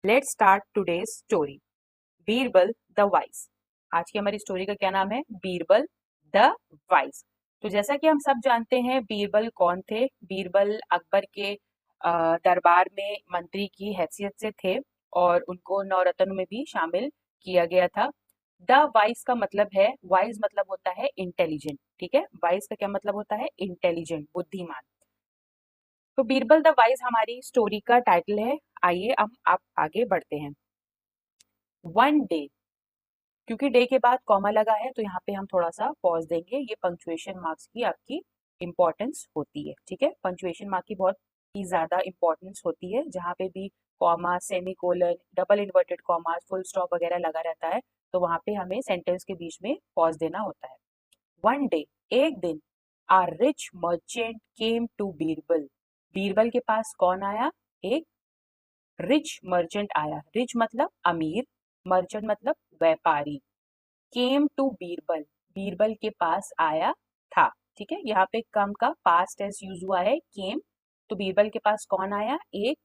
Let's start today's story. Birbal the wise. आज की हमारी स्टोरी का क्या नाम है? Birbal the wise. तो जैसा कि हम सब जानते हैं बीरबल कौन थे। बीरबल अकबर के दरबार में मंत्री की हैसियत से थे और उनको नवरत्न में भी शामिल किया गया था। द वाइज का मतलब है, वाइज मतलब होता है इंटेलिजेंट। ठीक है, वाइज का क्या मतलब होता है? इंटेलिजेंट, बुद्धिमान। तो बीरबल द वाइज हमारी स्टोरी का टाइटल है। आइए अब आप आगे बढ़ते हैं। वन डे, क्योंकि डे के बाद कॉमा लगा है तो यहाँ पे हम थोड़ा सा पॉज देंगे। ये पंक्चुएशन मार्क्स की आपकी इंपॉर्टेंस होती है। ठीक है, पंक्चुएशन मार्क की बहुत ही ज्यादा इंपॉर्टेंस होती है। जहाँ पे भी comma, semicolon, double inverted comma, full stop वगैरह लगा रहता है तो वहां पे हमें सेंटेंस के बीच में पॉज देना होता है। वन डे, एक दिन, a rich merchant came to Birbal. Birbal के पास कौन आया? एक रिच मर्चेंट आया। रिच मतलब अमीर, मर्चेंट मतलब व्यापारी। केम टू बीरबल, बीरबल के पास आया था। ठीक है, यहाँ पे कम का पास्ट टेंस यूज हुआ है, केम। तो बीरबल के पास कौन आया? एक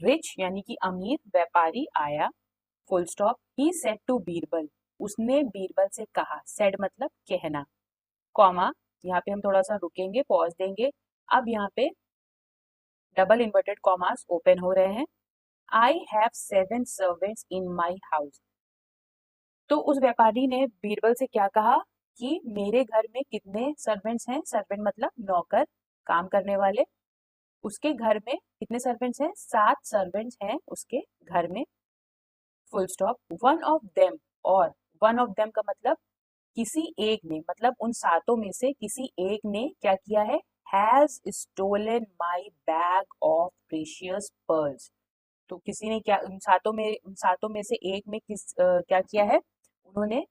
रिच यानी कि अमीर व्यापारी आया। Full stop. He said to Birbal, उसने बीरबल से कहा। सेड मतलब कहना। कॉमा, यहाँ पे हम थोड़ा सा रुकेंगे, पॉज देंगे। अब यहाँ पे डबल इन्वर्टेड कॉमास ओपन हो रहे हैं। I have 7 servants in my house. तो उस व्यापारी ने बीरबल से क्या कहा कि मेरे घर में कितने सर्वेंट्स हैं? सर्वेंट मतलब नौकर, काम करने वाले। उसके घर में कितने सर्वेंट्स हैं? 7 सर्वेंट्स हैं उसके घर में। Full stop. One of them, और वन ऑफ देम का मतलब किसी एक ने, मतलब उन सातों में से किसी एक ने क्या किया है? Has stolen my bag of precious pearls. तो किसी ने क्या, उन सातों में से एक में क्या किया है? उन्होंने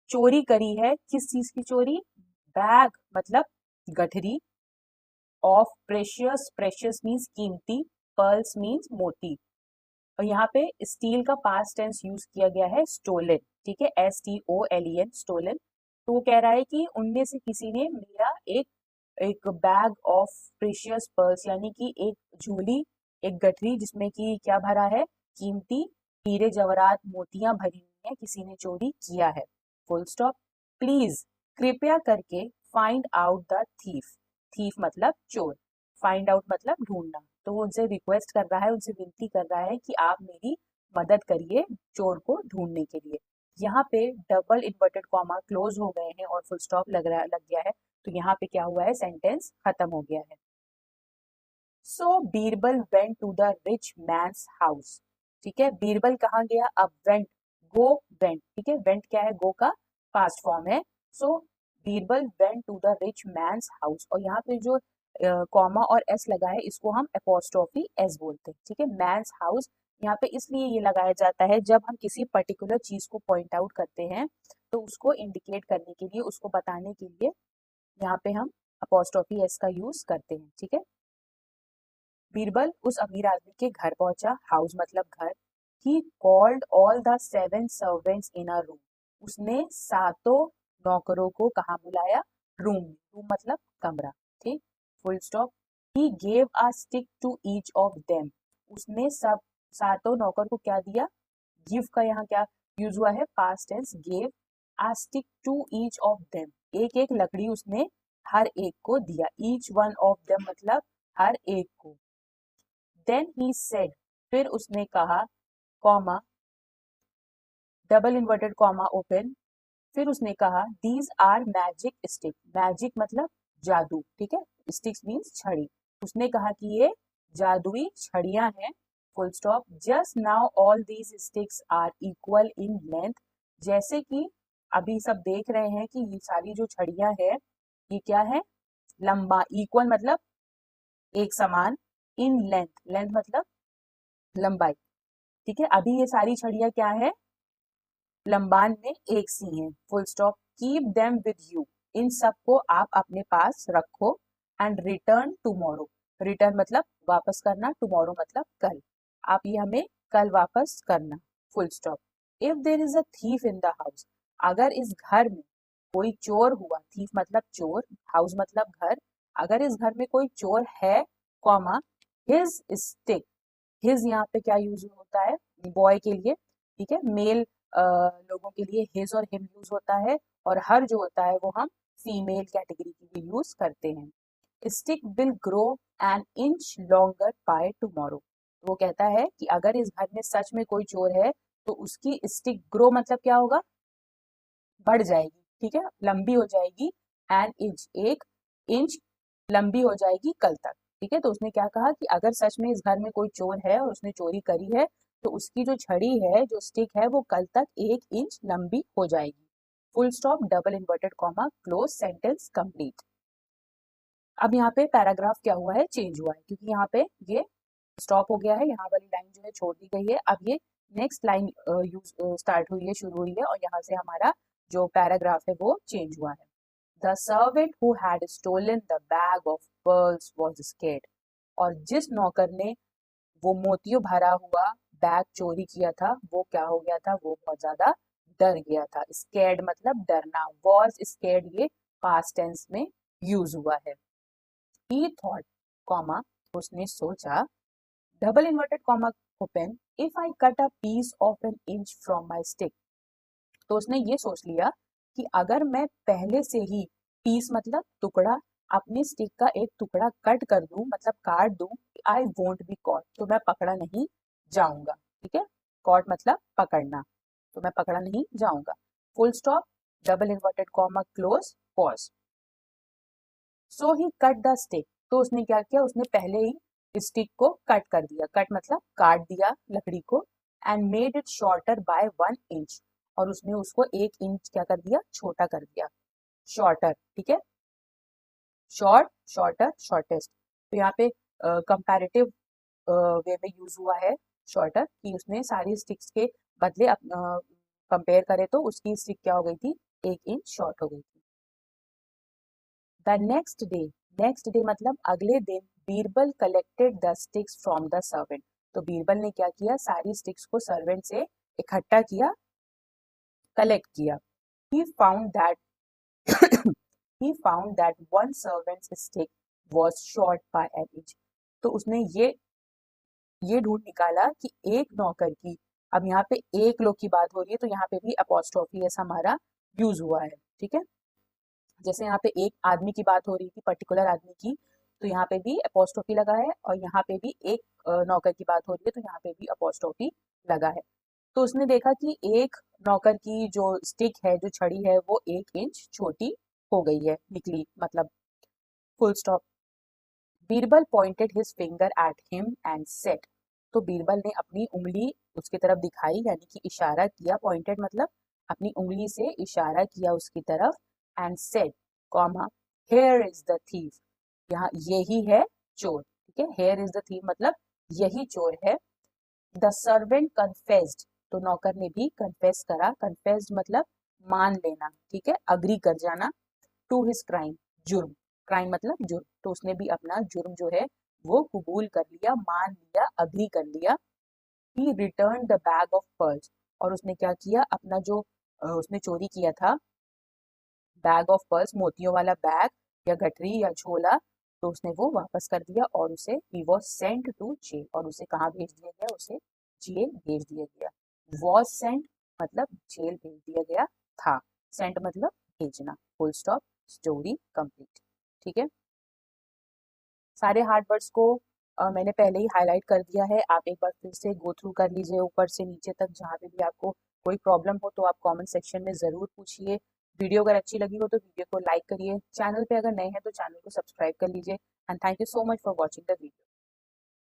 चोरी करी है। किस चीज की चोरी? बैग मतलब गठरी, ऑफ प्रेशियस, प्रेशियस मीन्स कीमती, पर्ल्स मीन्स मोती। और यहाँ पे स्टील का पास्ट टेंस यूज किया गया है, स्टोलन। ठीक है, STOLEN, स्टोलन। तो वो कह रहा है कि उनमें से किसी ने मेरा एक एक बैग ऑफ प्रेशियस पर्ल्स यानी कि एक झोली, एक गठरी जिसमें कि क्या भरा है? कीमती हीरे जवाहरात मोतियां भरी हुई है, किसी ने चोरी किया है। Full stop. प्लीज, कृपया करके, find out the thief. Thief मतलब चोर, फाइंड आउट मतलब ढूंढना। तो वो उनसे रिक्वेस्ट कर रहा है, उनसे विनती कर रहा है कि आप मेरी मदद करिए चोर को ढूंढने के लिए। यहाँ पे डबल इन्वर्टेड कॉमा क्लोज हो गए हैं और फुल स्टॉप लग गया है। तो यहाँ पे क्या हुआ है? सेंटेंस खत्म हो गया है। So Birbal went to the rich man's house. ठीक है, बीरबल कहाँ गया? अब वेंट, गो, वेंट। ठीक है, वेंट क्या है? गो का पास्ट फॉर्म है। So Birbal went to the rich man's house. और यहाँ पे जो कॉमा और एस लगा है इसको हम एपोस्ट्रोफी एस बोलते हैं। ठीक है, मैन्स हाउस यहाँ पे इसलिए ये लगाया जाता है जब हम किसी पर्टिकुलर चीज को पॉइंट आउट करते हैं तो उसको इंडिकेट करने के लिए, उसको बताने के लिए यहाँ पे हम अपोस्ट्रोफी एस का यूज करते हैं। ठीक है, बीरबल उस अमीर आदमी के घर पहुंचा। हाउस मतलब घर। He called all the 7 servants in a room. उसने सातों नौकरों को कहाँ बुलाया? रूम में। रूम मतलब कमरा। ठीक, full stop. He gave a stick to each of them. उसने सब सातों नौकर को क्या दिया? गिव का यहाँ क्या यूज हुआ है? Past tense, gave a stick to each of them. एक एक लकड़ी उसने हर एक को दिया। ईच वन ऑफ देम मतलब हर एक को। देन ही सेड, फिर उसने कहा, comma, double inverted comma open. फिर उसने कहा, these are magic stick. Magic मतलब जादू। ठीक है, स्टिक्स मीन्स छड़ी। उसने कहा कि ये जादुई छड़ियां हैं। Full stop. Just now all these sticks are equal in length. जैसे कि अभी सब देख रहे हैं कि ये सारी जो छड़ियां हैं ये क्या है? लंबा, इक्वल मतलब एक समान, इन लेंथ, लेंथ मतलब लंबाई। ठीक है, अभी ये सारी छड़ियां क्या है? लंबान में एक सी हैं। Full stop. Keep them with you, इन सबको आप अपने पास रखो। एंड रिटर्न टुमारो, रिटर्न मतलब वापस करना, टुमारो मतलब कल। आप ये हमें कल वापस करना। Full stop. If there is a thief in the house, अगर इस घर में कोई चोर हुआ, थीफ मतलब चोर, हाउस मतलब घर, अगर इस घर में कोई चोर है, कॉमा, हिज स्टिक, हिज यहाँ पे क्या यूज होता है, बॉय के लिए, ठीक है, मेल लोगों के लिए हिज और हिम यूज होता है, और हर जो होता है वो हम फीमेल कैटेगरी के लिए यूज करते हैं। Stick will grow an inch longer by tomorrow. वो कहता है कि अगर इस घर में सच में कोई चोर है तो उसकी स्टिक ग्रो मतलब क्या होगा, बढ़ जाएगी, ठीक है, लंबी हो जाएगी, एन इंच, एक इंच लंबी हो जाएगी कल तक, ठीक है। तो उसने क्या कहा कि अगर सच में इस घर में कोई चोर है और उसने चोरी करी है तो उसकी जो छड़ी है, जो स्टिक है, वो कल तक 1 इंच लंबी हो जाएगी। Full stop, double inverted comma, clause sentence complete. अब यहाँ पे पैराग्राफ क्या हुआ है, चेंज हुआ है, क्योंकि यहाँ पे ये स्टॉप हो गया है, यहाँ वाली लाइन जो है छोड़ दी गई है, अब ये नेक्स्ट लाइन यूज स्टार्ट हुई है, शुरू हुई है, और यहाँ से हमारा जो पैराग्राफ है वो चेंज हुआ है। The servant who had stolen the bag of pearls was scared. और जिस नौकर ने वो मोतियों भरा हुआ बैग चोरी किया था वो क्या हो गया था, वो बहुत ज्यादा डर गया था। स्कैर्ड मतलब डरना, वॉज स्कैर्ड ये पास्ट टेंस में यूज हुआ है। ही थॉट, कॉमा, उसने सोचा, double inverted comma open, if I cut a piece of an inch from my stick. तो उसने ये सोच लिया कि अगर मैं पहले से ही पीस मतलब टुकड़ा, अपने स्टिक का एक टुकड़ा कट कर दूं, मतलब काट दूं, आई वोंट बी कॉट, तो मैं पकड़ा नहीं जाऊंगा, ठीक है। कॉट मतलब पकड़ना, तो मैं पकड़ा नहीं जाऊंगा। Full stop, double inverted comma, close, pause. So he cut the stick. तो उसने क्या किया, उसने पहले ही स्टिक को कट कर दिया, कट मतलब काट दिया लकड़ी को, and made it shorter by 1 inch, और उसने उसको 1 इंच क्या कर दिया, छोटा कर दिया, शॉर्टर, ठीक है। Short, shorter, shortest. तो यहाँ पे कंपैरेटिव वे में यूज हुआ है शॉर्टर, कि उसने सारी स्टिक्स के बदले कंपेयर करे तो उसकी स्टिक क्या हो गई थी, 1 इंच शॉर्ट हो गई थी। The next day, next day मतलब अगले दिन, Birbal collected the sticks from the servant. तो बीरबल ने क्या किया, सारी स्टिक्स को सर्वेंट से इकट्ठा किया, कलेक्ट किया। he found that he found that one servant's stick was short by an inch। तो उसने ये ढूंढ निकाला कि एक नौकर की, अब यहाँ पे एक लोग की बात हो रही है तो यहाँ पे भी अपॉस्ट्रोफी ऐसा हमारा यूज हुआ है, ठीक है। जैसे यहाँ पे एक आदमी की बात हो रही थी, पर्टिकुलर आदमी की, तो यहाँ पे भी अपॉस्ट्रोफी लगा है, और यहाँ पे भी एक नौकर की बात हो रही है तो यहाँ पे भी अपॉस्ट्रोफी लगा है। तो उसने देखा कि एक नौकर की जो स्टिक है, जो छड़ी है, वो 1 इंच छोटी हो गई है, निकली, मतलब full stop. Birbal pointed his finger at him and said. तो बीरबल ने अपनी उंगली उसकी तरफ दिखाई, यानी कि इशारा किया, पॉइंटेड मतलब अपनी उंगली से इशारा किया उसकी तरफ, and said, comma, here is the thief. यहाँ यही है चोर, ठीक है, हेयर इज द थीफ मतलब यही चोर है। The servant confessed. तो नौकर ने भी कन्फेस करा, कन्फेस्ड मतलब मान लेना, ठीक है, अग्री कर जाना, टू हिज क्राइम, जुर्म, क्राइम मतलब जुर्म, तो उसने भी अपना जुर्म जो है वो कबूल कर लिया, मान लिया, अग्री कर लिया। He return the bag of pearls. और उसने क्या किया, अपना जो उसने चोरी किया था, बैग ऑफ पर्ल्स, मोतियों वाला बैग या गठरी या झोला, तो उसने वो वापस कर दिया, और उसे he was sent to jail. और उसे कहाँ भेज दिया गया, उसे जेल भेज दिया गया। वॉज सेंट मतलब जेल भेज दिया गया था, सेंट मतलब भेजना। फुल स्टॉप, स्टोरी कंप्लीट, ठीक है। सारे हार्ड वर्ड्स को मैंने पहले ही हाईलाइट कर दिया है, आप एक बार फिर से गो थ्रू कर लीजिए ऊपर से नीचे तक, जहाँ पे भी आपको कोई प्रॉब्लम हो तो आप कमेंट सेक्शन में ज़रूर पूछिए। वीडियो अगर अच्छी लगी हो तो वीडियो को लाइक करिए, चैनल पे अगर नए हैं तो चैनल को सब्सक्राइब कर लीजिए, and thank you so much for watching the video.